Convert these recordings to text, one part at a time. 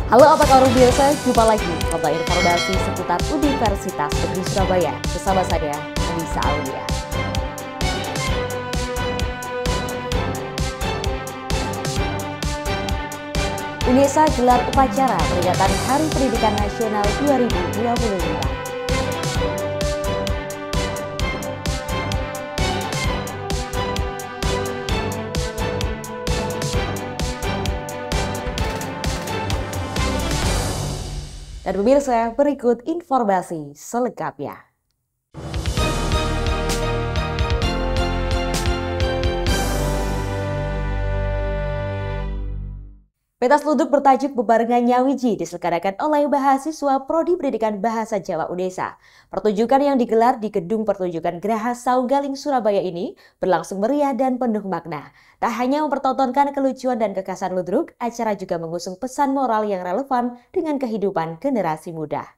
Halo, apa kabar biasa? Jumpa lagi pada informasi seputar Universitas Negeri Surabaya bersama saya, Anissa Aulia. UNESA gelar upacara peringatan Hari Pendidikan Nasional 2025. Dan pemirsa, berikut informasi selengkapnya. Pentas ludruk bertajuk Bebarengan Nyawiji diselenggarakan oleh mahasiswa Prodi Pendidikan Bahasa Jawa UNESA. Pertunjukan yang digelar di Gedung Pertunjukan Geraha Saunggaling Surabaya ini berlangsung meriah dan penuh makna. Tak hanya mempertontonkan kelucuan dan kekhasan ludruk, acara juga mengusung pesan moral yang relevan dengan kehidupan generasi muda.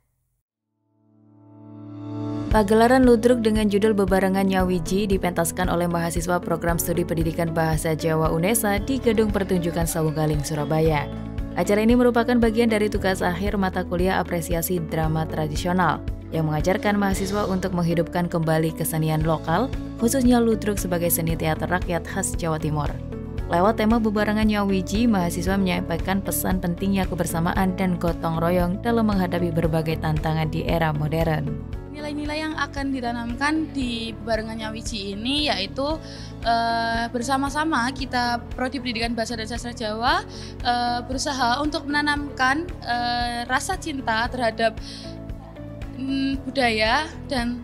Pagelaran ludruk dengan judul Bebarengan Nyawiji dipentaskan oleh mahasiswa Program Studi Pendidikan Bahasa Jawa UNESA di Gedung Pertunjukan Saunggaling, Surabaya. Acara ini merupakan bagian dari tugas akhir mata kuliah apresiasi drama tradisional yang mengajarkan mahasiswa untuk menghidupkan kembali kesenian lokal, khususnya ludruk sebagai seni teater rakyat khas Jawa Timur. Lewat tema Bebarengan Nyawiji, mahasiswa menyampaikan pesan pentingnya kebersamaan dan gotong royong dalam menghadapi berbagai tantangan di era modern. Nilai-nilai yang akan ditanamkan di Bebarengan Nyawiji ini yaitu bersama-sama kita Prodi Pendidikan Bahasa dan Sastra Jawa berusaha untuk menanamkan rasa cinta terhadap budaya dan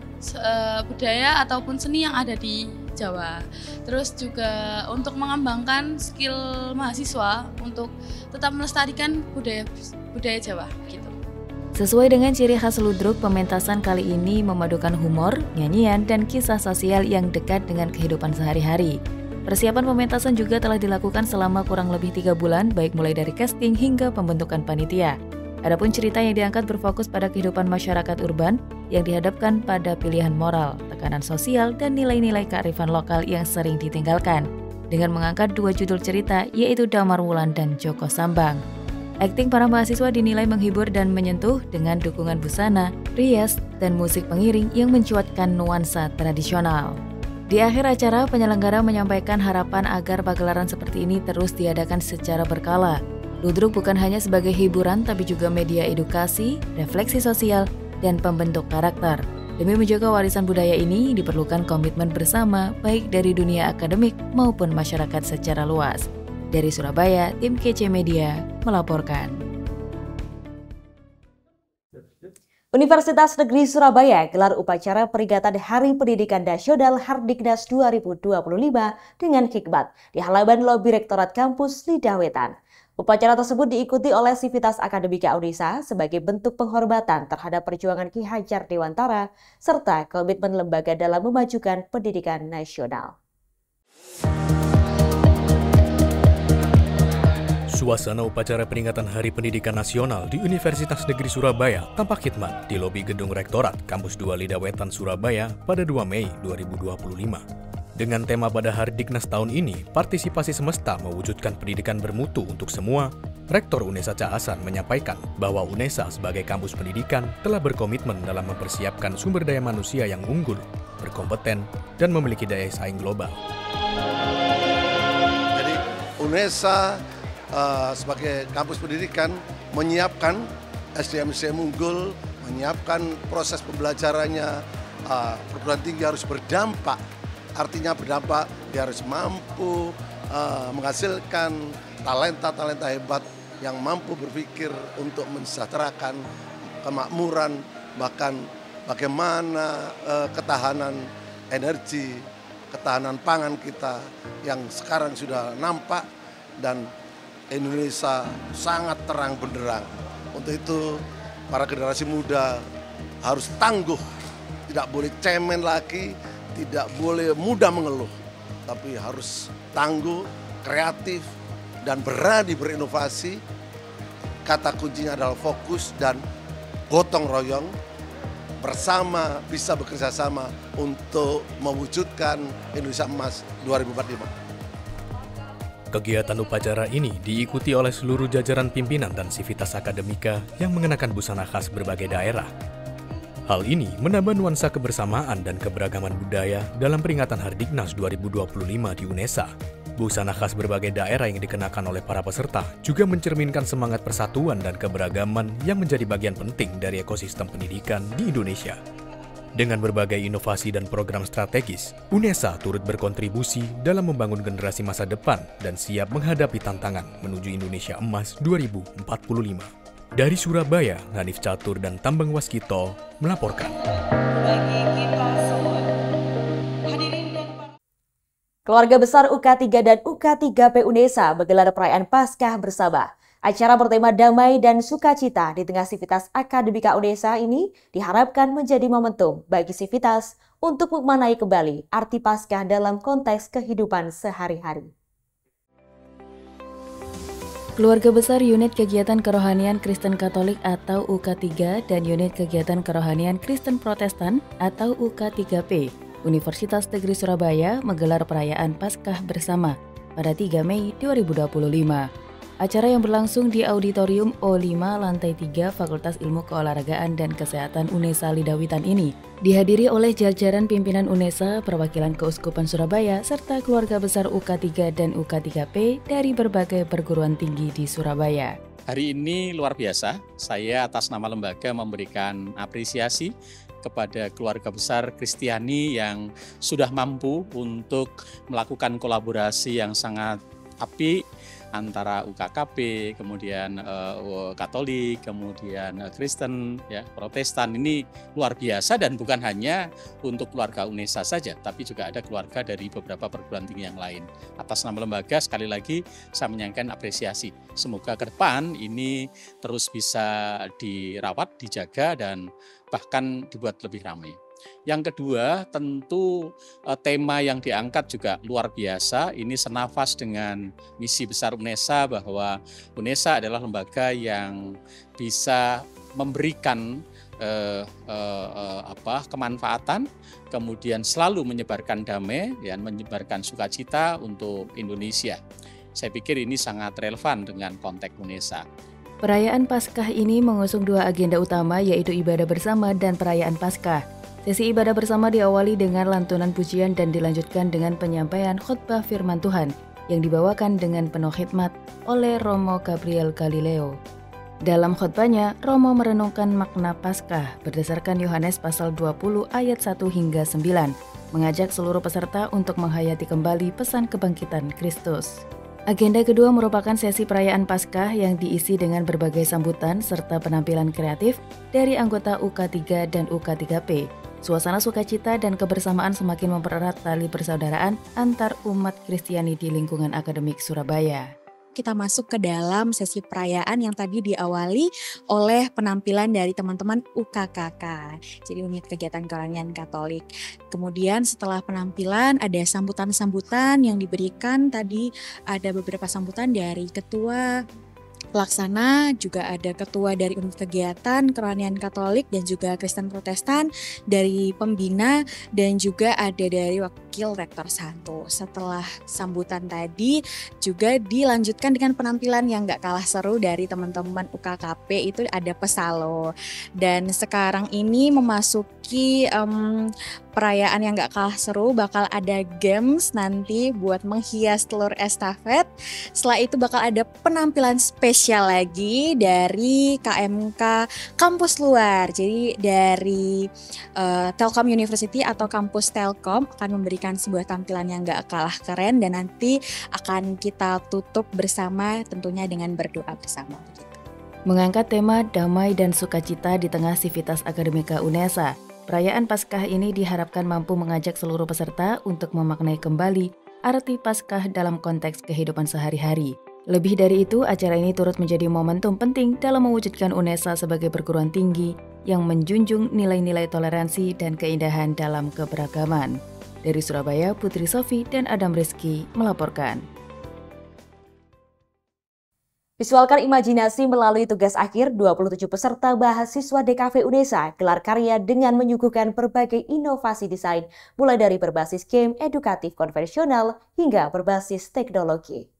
budaya ataupun seni yang ada di Jawa. Terus juga untuk mengembangkan skill mahasiswa untuk tetap melestarikan budaya Jawa gitu. Sesuai dengan ciri khas ludruk, pementasan kali ini memadukan humor, nyanyian, dan kisah sosial yang dekat dengan kehidupan sehari-hari. Persiapan pementasan juga telah dilakukan selama kurang lebih 3 bulan, baik mulai dari casting hingga pembentukan panitia. Adapun cerita yang diangkat berfokus pada kehidupan masyarakat urban yang dihadapkan pada pilihan moral, tekanan sosial, dan nilai-nilai kearifan lokal yang sering ditinggalkan. Dengan mengangkat 2 judul cerita, yaitu Damar Wulan dan Joko Sambang. Akting para mahasiswa dinilai menghibur dan menyentuh dengan dukungan busana, rias, dan musik pengiring yang mencuatkan nuansa tradisional. Di akhir acara, penyelenggara menyampaikan harapan agar pagelaran seperti ini terus diadakan secara berkala. Ludruk bukan hanya sebagai hiburan, tapi juga media edukasi, refleksi sosial, dan pembentuk karakter. Demi menjaga warisan budaya ini, diperlukan komitmen bersama, baik dari dunia akademik maupun masyarakat secara luas. Dari Surabaya, tim KC Media melaporkan. Universitas Negeri Surabaya gelar upacara peringatan Hari Pendidikan Nasional Hardiknas 2025 dengan hikmat di halaman lobi Rektorat Kampus Lidah Wetan. Upacara tersebut diikuti oleh Sivitas Akademika UNESA sebagai bentuk penghormatan terhadap perjuangan Ki Hajar Dewantara serta komitmen lembaga dalam memajukan pendidikan nasional. Suasana upacara peringatan Hari Pendidikan Nasional di Universitas Negeri Surabaya tampak khidmat di lobi Gedung Rektorat Kampus 2 Lidah Wetan Surabaya pada 2 Mei 2025. Dengan tema pada Hardiknas tahun ini, partisipasi semesta mewujudkan pendidikan bermutu untuk semua, Rektor UNESA Cak Hasan menyampaikan bahwa UNESA sebagai kampus pendidikan telah berkomitmen dalam mempersiapkan sumber daya manusia yang unggul, berkompeten, dan memiliki daya saing global. Jadi UNESA sebagai kampus pendidikan menyiapkan SDM-SDM unggul, menyiapkan proses pembelajarannya. Perguruan tinggi harus berdampak, artinya berdampak dia harus mampu menghasilkan talenta-talenta hebat yang mampu berpikir untuk mensejahterakan kemakmuran, bahkan bagaimana ketahanan energi, ketahanan pangan kita yang sekarang sudah nampak dan Indonesia sangat terang benderang. Untuk itu para generasi muda harus tangguh, tidak boleh cemen lagi, tidak boleh mudah mengeluh, tapi harus tangguh, kreatif, dan berani berinovasi. Kata kuncinya adalah fokus dan gotong royong, bersama bisa bekerja sama untuk mewujudkan Indonesia Emas 2045. Kegiatan upacara ini diikuti oleh seluruh jajaran pimpinan dan sivitas akademika yang mengenakan busana khas berbagai daerah. Hal ini menambah nuansa kebersamaan dan keberagaman budaya dalam peringatan Hardiknas 2025 di UNESA. Busana khas berbagai daerah yang dikenakan oleh para peserta juga mencerminkan semangat persatuan dan keberagaman yang menjadi bagian penting dari ekosistem pendidikan di Indonesia. Dengan berbagai inovasi dan program strategis, UNESA turut berkontribusi dalam membangun generasi masa depan dan siap menghadapi tantangan menuju Indonesia Emas 2045. Dari Surabaya, Hanif Catur dan Tambang Waskito melaporkan. Keluarga besar UK3 dan UK3P UNESA menggelar perayaan Paskah bersama. Acara bertema damai dan sukacita di tengah sivitas akademika UNESA ini diharapkan menjadi momentum bagi sivitas untuk memaknai kembali arti Paskah dalam konteks kehidupan sehari-hari. Keluarga besar Unit Kegiatan Kerohanian Kristen Katolik atau UK3 dan Unit Kegiatan Kerohanian Kristen Protestan atau UK3P Universitas Negeri Surabaya menggelar perayaan Paskah bersama pada 3 Mei 2025. Acara yang berlangsung di Auditorium O5 Lantai 3 Fakultas Ilmu Keolahragaan dan Kesehatan UNESA Lidawitan ini dihadiri oleh jajaran pimpinan UNESA, perwakilan Keuskupan Surabaya, serta keluarga besar UK3 dan UK3P dari berbagai perguruan tinggi di Surabaya. Hari ini luar biasa, saya atas nama lembaga memberikan apresiasi kepada keluarga besar Kristiani yang sudah mampu untuk melakukan kolaborasi yang sangat apik antara UKKP, kemudian Katolik, kemudian Kristen, ya, Protestan. Ini luar biasa dan bukan hanya untuk keluarga UNESA saja, tapi juga ada keluarga dari beberapa perguruan tinggi yang lain. Atas nama lembaga, sekali lagi saya menyampaikan apresiasi. Semoga ke depan ini terus bisa dirawat, dijaga, dan bahkan dibuat lebih ramai. Yang kedua, tentu tema yang diangkat juga luar biasa. Ini senafas dengan misi besar UNESA bahwa UNESA adalah lembaga yang bisa memberikan kemanfaatan, kemudian selalu menyebarkan damai dan menyebarkan sukacita untuk Indonesia. Saya pikir ini sangat relevan dengan konteks UNESA. Perayaan Paskah ini mengusung dua agenda utama, yaitu ibadah bersama dan perayaan Paskah. Sesi ibadah bersama diawali dengan lantunan pujian dan dilanjutkan dengan penyampaian khotbah firman Tuhan yang dibawakan dengan penuh hikmat oleh Romo Gabriel Galileo. Dalam khotbahnya, Romo merenungkan makna Paskah berdasarkan Yohanes pasal 20 ayat 1 hingga 9, mengajak seluruh peserta untuk menghayati kembali pesan kebangkitan Kristus. Agenda kedua merupakan sesi perayaan Paskah yang diisi dengan berbagai sambutan serta penampilan kreatif dari anggota UK3 dan UK3P. Suasana sukacita dan kebersamaan semakin mempererat tali persaudaraan antar umat Kristiani di lingkungan akademik Surabaya. Kita masuk ke dalam sesi perayaan yang tadi diawali oleh penampilan dari teman-teman UKKK, jadi Unit Kegiatan Kerohanian Katolik. Kemudian setelah penampilan ada sambutan-sambutan yang diberikan. Tadi ada beberapa sambutan dari Ketua Pelaksana, juga ada ketua dari Unit Kegiatan Kerohanian Katolik dan juga Kristen Protestan, dari pembina, dan juga ada dari Wakil Rektor 1. Setelah sambutan tadi juga dilanjutkan dengan penampilan yang gak kalah seru dari teman-teman UKKP, itu ada Pesalo. Dan sekarang ini memasuki perayaan yang gak kalah seru, bakal ada games nanti buat menghias telur estafet. Setelah itu bakal ada penampilan spesial lagi dari KMK kampus luar. Jadi dari Telkom University atau kampus Telkom akan memberikan sebuah tampilan yang gak kalah keren, dan nanti akan kita tutup bersama tentunya dengan berdoa bersama. Mengangkat tema damai dan sukacita di tengah sivitas akademika UNESA, perayaan Paskah ini diharapkan mampu mengajak seluruh peserta untuk memaknai kembali arti Paskah dalam konteks kehidupan sehari-hari. Lebih dari itu, acara ini turut menjadi momentum penting dalam mewujudkan UNESA sebagai perguruan tinggi yang menjunjung nilai-nilai toleransi dan keindahan dalam keberagaman. Dari Surabaya, Putri Sofi dan Adam Rizky melaporkan. Visualkan imajinasi melalui tugas akhir 27 peserta mahasiswa DKV UNESA gelar karya dengan menyuguhkan berbagai inovasi desain, mulai dari berbasis game edukatif konvensional hingga berbasis teknologi.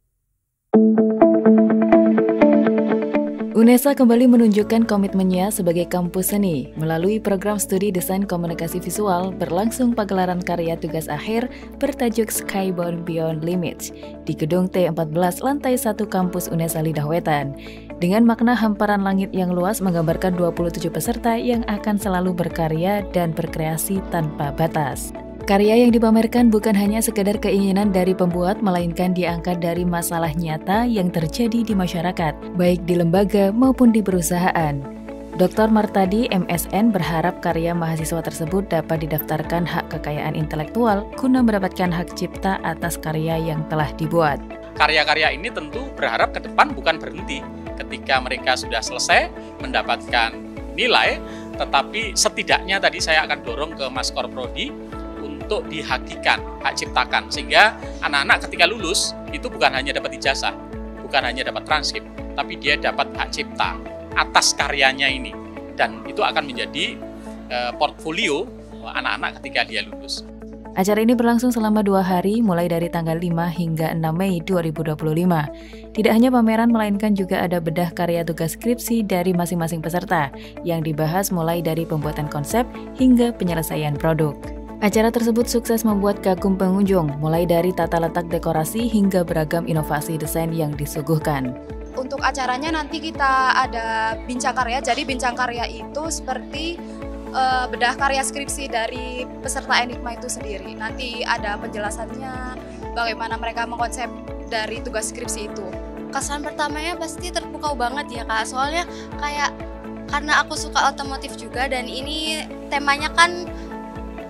UNESA kembali menunjukkan komitmennya sebagai kampus seni melalui program studi desain komunikasi visual berlangsung pagelaran karya tugas akhir bertajuk Skybound Beyond Limits di gedung T14 lantai 1 kampus UNESA Lidah Wetan. Dengan makna hamparan langit yang luas menggambarkan 27 peserta yang akan selalu berkarya dan berkreasi tanpa batas. Karya yang dipamerkan bukan hanya sekedar keinginan dari pembuat, melainkan diangkat dari masalah nyata yang terjadi di masyarakat, baik di lembaga maupun di perusahaan. Dr. Martadi, MSN, berharap karya mahasiswa tersebut dapat didaftarkan hak kekayaan intelektual guna mendapatkan hak cipta atas karya yang telah dibuat. Karya-karya ini tentu berharap ke depan bukan berhenti. Ketika mereka sudah selesai mendapatkan nilai, tetapi setidaknya tadi saya akan dorong ke Maskor Prodi untuk dihakikan, hak ciptakan, sehingga anak-anak ketika lulus itu bukan hanya dapat ijazah, bukan hanya dapat transkrip, tapi dia dapat hak cipta atas karyanya ini, dan itu akan menjadi portfolio anak-anak ketika dia lulus. Acara ini berlangsung selama 2 hari, mulai dari tanggal 5 hingga 6 Mei 2025. Tidak hanya pameran, melainkan juga ada bedah karya tugas skripsi dari masing-masing peserta, yang dibahas mulai dari pembuatan konsep hingga penyelesaian produk. Acara tersebut sukses membuat kagum pengunjung, mulai dari tata letak dekorasi hingga beragam inovasi desain yang disuguhkan. Untuk acaranya nanti kita ada bincang karya, jadi bincang karya itu seperti bedah karya skripsi dari peserta Enigma itu sendiri. Nanti ada penjelasannya, bagaimana mereka mengkonsep dari tugas skripsi itu. Kesan pertamanya pasti terpukau banget ya Kak, soalnya kayak karena aku suka otomotif juga dan ini temanya kan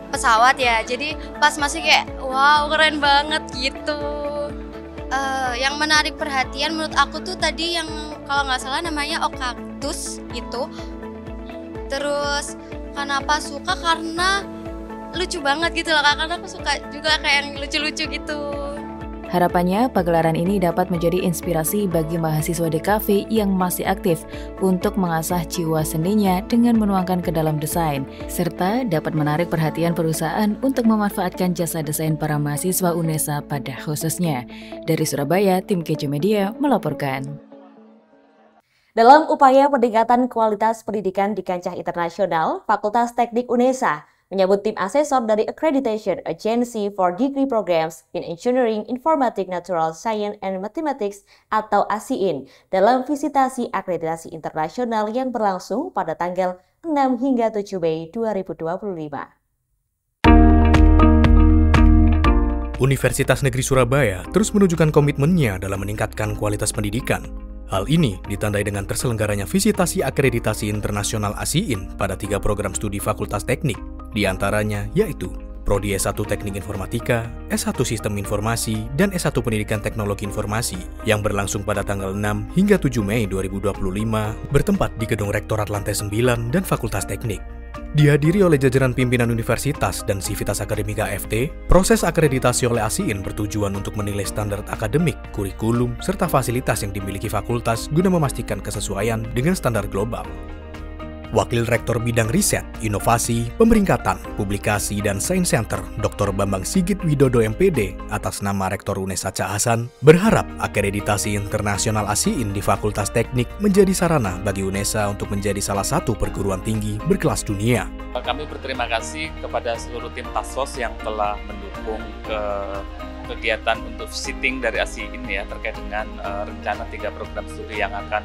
pesawat ya, jadi pas masih kayak wow keren banget gitu. Yang menarik perhatian menurut aku tuh tadi yang kalau nggak salah namanya Ocactus itu. Terus kenapa suka, karena lucu banget gitu loh Kak, karena aku suka juga kayak yang lucu-lucu gitu. Harapannya, pagelaran ini dapat menjadi inspirasi bagi mahasiswa DKV yang masih aktif untuk mengasah jiwa seninya dengan menuangkan ke dalam desain, serta dapat menarik perhatian perusahaan untuk memanfaatkan jasa desain para mahasiswa UNESA pada khususnya. Dari Surabaya, tim KJ Media melaporkan. Dalam upaya peningkatan kualitas pendidikan di kancah internasional, Fakultas Teknik UNESA menyebut tim asesor dari Accreditation Agency for Degree Programs in Engineering, Informatics, Natural Science, and Mathematics atau ASIIN dalam visitasi akreditasi internasional yang berlangsung pada tanggal 6 hingga 7 Mei 2025. Universitas Negeri Surabaya terus menunjukkan komitmennya dalam meningkatkan kualitas pendidikan. Hal ini ditandai dengan terselenggaranya visitasi akreditasi internasional ASIIN pada 3 program studi Fakultas Teknik, di antaranya yaitu Prodi S1 Teknik Informatika, S1 Sistem Informasi, dan S1 Pendidikan Teknologi Informasi yang berlangsung pada tanggal 6 hingga 7 Mei 2025 bertempat di Gedung Rektorat Lantai 9 dan Fakultas Teknik. Dihadiri oleh jajaran pimpinan universitas dan Sivitas Akademika FT, proses akreditasi oleh ASIIN bertujuan untuk menilai standar akademik, kurikulum, serta fasilitas yang dimiliki fakultas guna memastikan kesesuaian dengan standar global. Wakil Rektor Bidang Riset, Inovasi, Pemeringkatan, Publikasi, dan Sains Center, Dr. Bambang Sigit Widodo MPD, atas nama Rektor UNESA Cak Hasan, berharap akreditasi internasional ASIIN di Fakultas Teknik menjadi sarana bagi UNESA untuk menjadi salah satu perguruan tinggi berkelas dunia. Kami berterima kasih kepada seluruh tim Tasos yang telah mendukung kegiatan untuk visiting dari ASIIN ya, terkait dengan rencana 3 program studi yang akan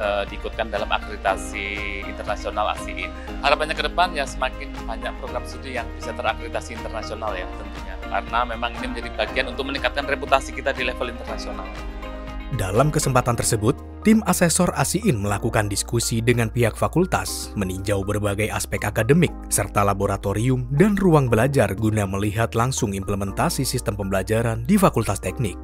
diikutkan dalam akreditasi internasional ASIIN. Harapannya ke depan ya semakin banyak program studi yang bisa terakreditasi internasional ya tentunya, karena memang ini menjadi bagian untuk meningkatkan reputasi kita di level internasional. Dalam kesempatan tersebut, tim asesor ASIIN melakukan diskusi dengan pihak fakultas, meninjau berbagai aspek akademik, serta laboratorium dan ruang belajar guna melihat langsung implementasi sistem pembelajaran di Fakultas Teknik.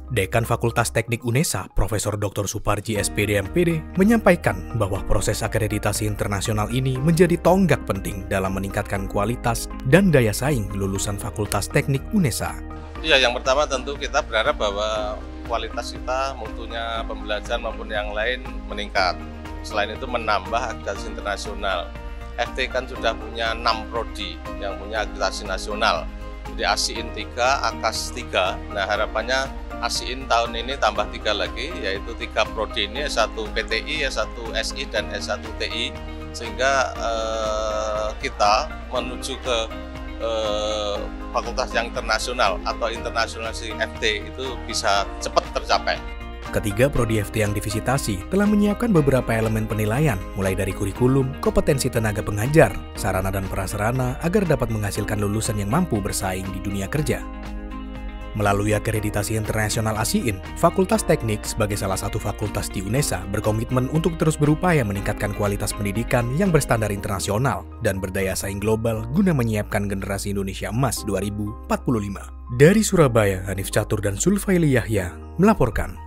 Dekan Fakultas Teknik UNESA, Profesor Dr. Suparji SPD MPD, menyampaikan bahwa proses akreditasi internasional ini menjadi tonggak penting dalam meningkatkan kualitas dan daya saing lulusan Fakultas Teknik UNESA. Ya, yang pertama tentu kita berharap bahwa kualitas kita, mutunya pembelajaran maupun yang lain meningkat. Selain itu menambah akreditasi internasional. FT kan sudah punya 6 prodi yang punya akreditasi nasional. Jadi ASIIN 3, AKAS 3. Nah, harapannya ASIIN tahun ini tambah 3 lagi, yaitu 3 prodi ini, S1 PTI, S1 SI, dan S1 TI, sehingga kita menuju ke fakultas yang internasional atau internasionalisasi FT itu bisa cepat tercapai. Ketiga prodi FT yang divisitasi telah menyiapkan beberapa elemen penilaian, mulai dari kurikulum, kompetensi tenaga pengajar, sarana dan prasarana agar dapat menghasilkan lulusan yang mampu bersaing di dunia kerja. Melalui akreditasi internasional ASIIN, Fakultas Teknik sebagai salah satu fakultas di UNESA berkomitmen untuk terus berupaya meningkatkan kualitas pendidikan yang berstandar internasional dan berdaya saing global guna menyiapkan generasi Indonesia Emas 2045. Dari Surabaya, Hanif Catur dan Sulfaili Yahya melaporkan.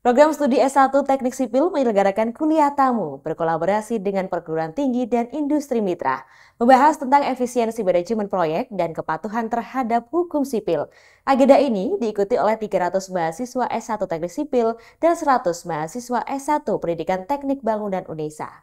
Program Studi S1 Teknik Sipil menyelenggarakan kuliah tamu berkolaborasi dengan perguruan tinggi dan industri mitra, membahas tentang efisiensi manajemen proyek dan kepatuhan terhadap hukum sipil. Agenda ini diikuti oleh 300 mahasiswa S1 Teknik Sipil dan 100 mahasiswa S1 Pendidikan Teknik Bangunan UNESA.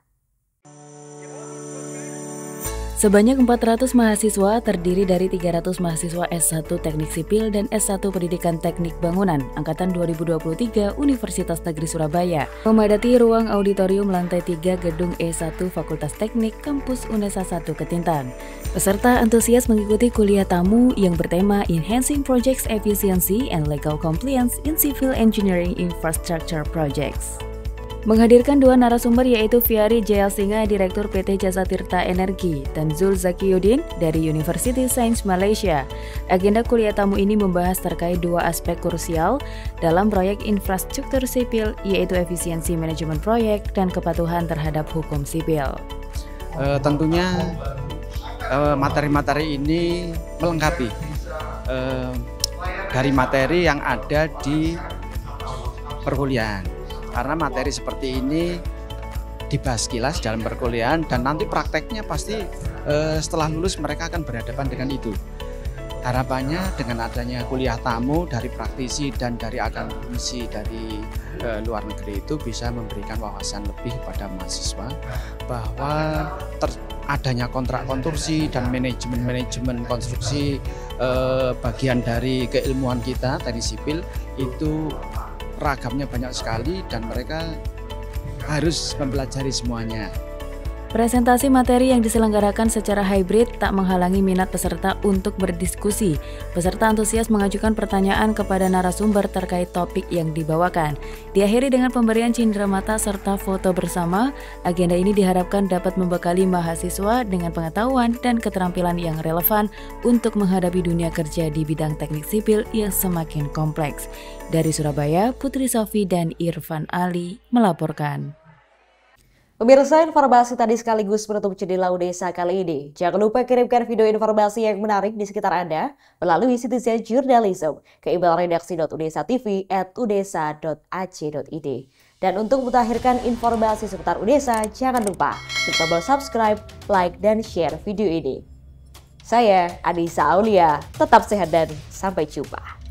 Sebanyak 400 mahasiswa terdiri dari 300 mahasiswa S1 Teknik Sipil dan S1 Pendidikan Teknik Bangunan Angkatan 2023 Universitas Negeri Surabaya memadati ruang auditorium lantai 3 gedung E1 Fakultas Teknik Kampus UNESA 1 Ketintan. Peserta antusias mengikuti kuliah tamu yang bertema Enhancing Projects Efficiency and Legal Compliance in Civil Engineering Infrastructure Projects. Menghadirkan dua narasumber yaitu Fiari Jayasinga, Direktur PT Jasa Tirta Energi, dan Zul Zakiyuddin dari University Science Malaysia. Agenda kuliah tamu ini membahas terkait dua aspek krusial dalam proyek infrastruktur sipil, yaitu efisiensi manajemen proyek dan kepatuhan terhadap hukum sipil. Tentunya materi-materi ini melengkapi dari materi yang ada di perkuliahan. Karena materi seperti ini dibahas kilas dalam perkuliahan dan nanti prakteknya pasti setelah lulus mereka akan berhadapan dengan itu. Harapannya dengan adanya kuliah tamu dari praktisi dan dari akademisi dari luar negeri itu bisa memberikan wawasan lebih kepada mahasiswa bahwa adanya kontrak konstruksi dan manajemen konstruksi bagian dari keilmuan kita teknik sipil itu ragamnya banyak sekali dan mereka harus mempelajari semuanya. Presentasi materi yang diselenggarakan secara hybrid tak menghalangi minat peserta untuk berdiskusi. Peserta antusias mengajukan pertanyaan kepada narasumber terkait topik yang dibawakan. Diakhiri dengan pemberian cindramata serta foto bersama. Agenda ini diharapkan dapat membekali mahasiswa dengan pengetahuan dan keterampilan yang relevan untuk menghadapi dunia kerja di bidang teknik sipil yang semakin kompleks. Dari Surabaya, Putri Sofi dan Irfan Ali melaporkan. Pemirsa, informasi tadi sekaligus menutup jendela UNESA kali ini. Jangan lupa kirimkan video informasi yang menarik di sekitar Anda melalui Citizen Journalism ke email redaksi.unesa.tv@unesa.ac.id. Dan untuk mutakhirkan informasi seputar UNESA, jangan lupa klik tombol subscribe, like, dan share video ini. Saya Anissa Aulia, tetap sehat dan sampai jumpa.